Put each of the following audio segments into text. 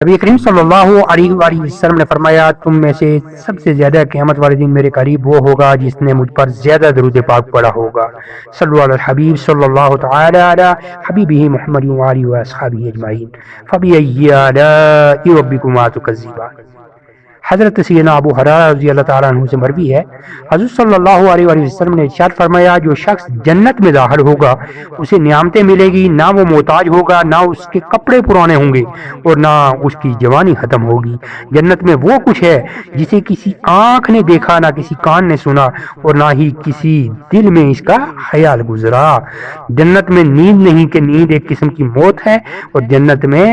نبی کریم صلی اللہ علیہ وآلہ وسلم نے فرمایا تم میں سے سب سے زیادہ قیامت والے دن میرے قریب وہ ہوگا جس نے مجھ پر زیادہ درود پاک پڑھا ہوگا۔ صلو علی الحبیب صلی اللہ تعالی علی حبیبہ محمد وآلہ واصحابہ اجمعین فبأی آلاء ربکما تکذبان۔ حضرت سیدنا ابو ہریرہ رضی اللہ تعالیٰ عنہ سے مروی ہے، حضرت صلی اللہ علیہ وآلہ وسلم نے ارشاد فرمایا جو شخص جنت میں داخل ہوگا اسے نعمتیں ملے گی، نہ وہ محتاج ہوگا، نہ اس کے کپڑے پرانے ہوں گے اور نہ اس کی جوانی ختم ہوگی۔ جنت میں وہ کچھ ہے جسے کسی آنکھ نے دیکھا، نہ کسی کان نے سنا اور نہ ہی کسی دل میں اس کا خیال گزرا۔ جنت میں نیند نہیں کہ نیند ایک قسم کی موت ہے، اور جنت میں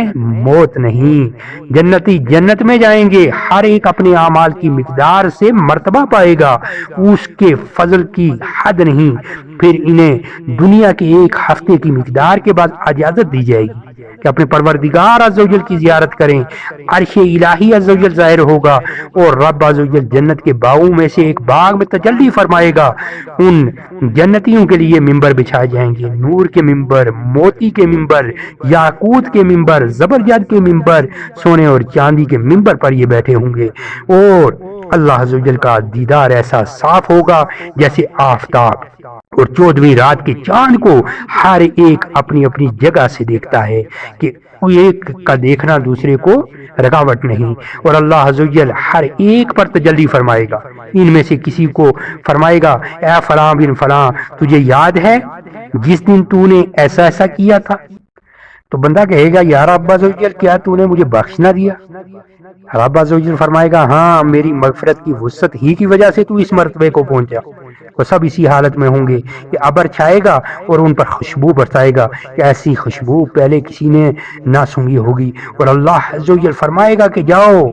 موت نہیں۔ جنتی جنت میں جائیں گے، ہر ایک اپنے اعمال کی مقدار سے مرتبہ پائے گا، اس کے فضل کی حد نہیں۔ پھر انہیں دنیا کے ایک ہفتے کی مقدار کے بعد اجازت دی جائے گی کہ اپنے پروردگار عز و جل کی زیارت کریں۔ عرش الہی عز و جل ظاہر ہوگا اور رب عز و جل جنت کے باغوں میں سے ایک باغ میں تجلی فرمائے گا۔ ان جنتیوں کے لیے ممبر بچھائے جائیں گے، نور کے ممبر، موتی کے ممبر، یاقوت کے ممبر، زبرجد کے ممبر، سونے اور چاندی کے ممبر پر یہ بیٹھے ہوں گے، اور اللہ عز و جل کا دیدار ایسا صاف ہوگا جیسے آفتاب، اور 14ویں رات کے چاند کو ہر ایک اپنی اپنی جگہ سے دیکھتا ہے کہ ایک کا دیکھنا دوسرے کو رکاوٹ نہیں، اور اللہ عز و جل ہر ایک پر تجلی فرمائے گا۔ ان میں سے کسی کو فرمائے گا اے فلاں بن فلاں تجھے یاد ہے جس دن تو نے ایسا ایسا کیا تھا؟ تو بندہ کہے گا یا رب عز و جل کیا تو نے مجھے بخش نہ دیا؟ رب عز و جل فرمائے گا ہاں میری مغفرت کی وسعت ہی کی وجہ سے تو اس مرتبے کو پہنچا۔ وہ سب اسی حالت میں ہوں گے کہ ابر چھائے گا اور ان پر خوشبو برسائے گا کہ ایسی خوشبو پہلے کسی نے نہ سونگھی ہوگی، اور اللہ عز و جل فرمائے گا کہ جاؤ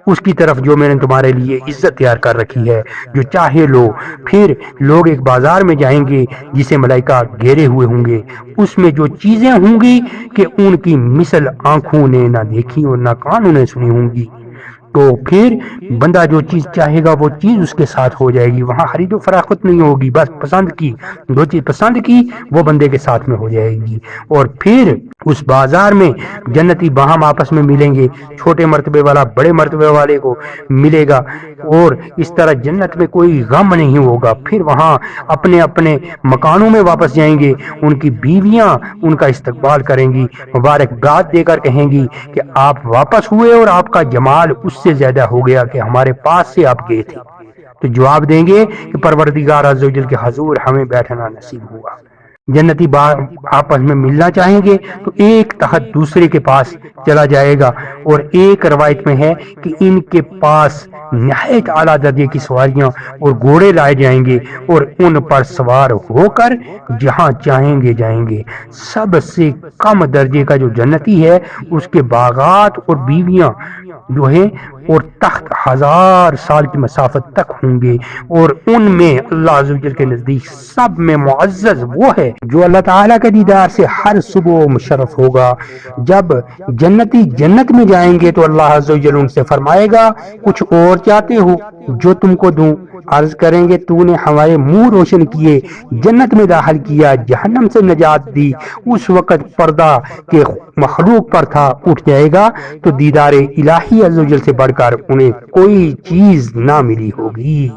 اس کی طرف جو میں نے تمہارے لیے عزت تیار کر رکھی ہے، جو چاہے لو۔ پھر لوگ ایک بازار میں جائیں گے جسے ملائکہ گھیرے ہوئے ہوں گے، اس میں جو چیزیں ہوں گی کہ ان کی مثل آنکھوں نے نہ دیکھی اور نہ کانوں نے سنی ہوں گی، تو پھر بندہ جو چیز چاہے گا وہ چیز اس کے ساتھ ہو جائے گی۔ وہاں خرید و فروخت نہیں ہوگی، بس پسند کی جو چیز پسند کی وہ بندے کے ساتھ میں ہو جائے گی۔ اور پھر اس بازار میں جنتی باہم آپس میں ملیں گے، چھوٹے مرتبے والا بڑے مرتبے والے کو ملے گا، اور اس طرح جنت میں کوئی غم نہیں ہوگا۔ پھر وہاں اپنے اپنے مکانوں میں واپس جائیں گے، ان کی بیویاں ان کا استقبال کریں گی، مبارکباد دے کر کہیں گی کہ آپ واپس ہوئے اور آپ کا جمال اس سے زیادہ ہو گیا کہ ہمارے پاس سے آپ گئے تھے۔ تو جواب دیں گے کہ پروردگار عز و جل کے حضور ہمیں بیٹھنا نصیب ہوا۔ جنتی آپس میں ملنا چاہیں گے تو ایک تحت دوسرے کے پاس چلا جائے گا، اور ایک روایت میں ہے کہ ان کے پاس نہایت اعلیٰ درجے کی سواریاں اور گھوڑے لائے جائیں گے، اور ان پر سوار ہو کر جہاں چاہیں گے جائیں گے۔ سب سے کم درجے کا جو جنتی ہے اس کے باغات اور بیویاں جو ہیں اور تخت 1000 سال کی مسافت تک ہوں گے، اور ان میں اللہ عز و جل کے نزدیک سب میں معزز وہ ہے جو اللہ تعالیٰ کے دیدار سے ہر صبح مشرف ہوگا۔ جب جنتی جنت میں جائیں گے تو اللہ عز و جل ان سے فرمائے گا کچھ اور چاہتے ہو جو تم کو دوں؟ عرض کریں گے تو نے ہمارے منہ روشن کیے، جنت میں داخل کیا، جہنم سے نجات دی۔ اس وقت پردہ کے مخلوق پر تھا اٹھ جائے گا تو دیدار الہی عز و جل سے بڑھ کر انہیں کوئی چیز نہ ملی ہوگی۔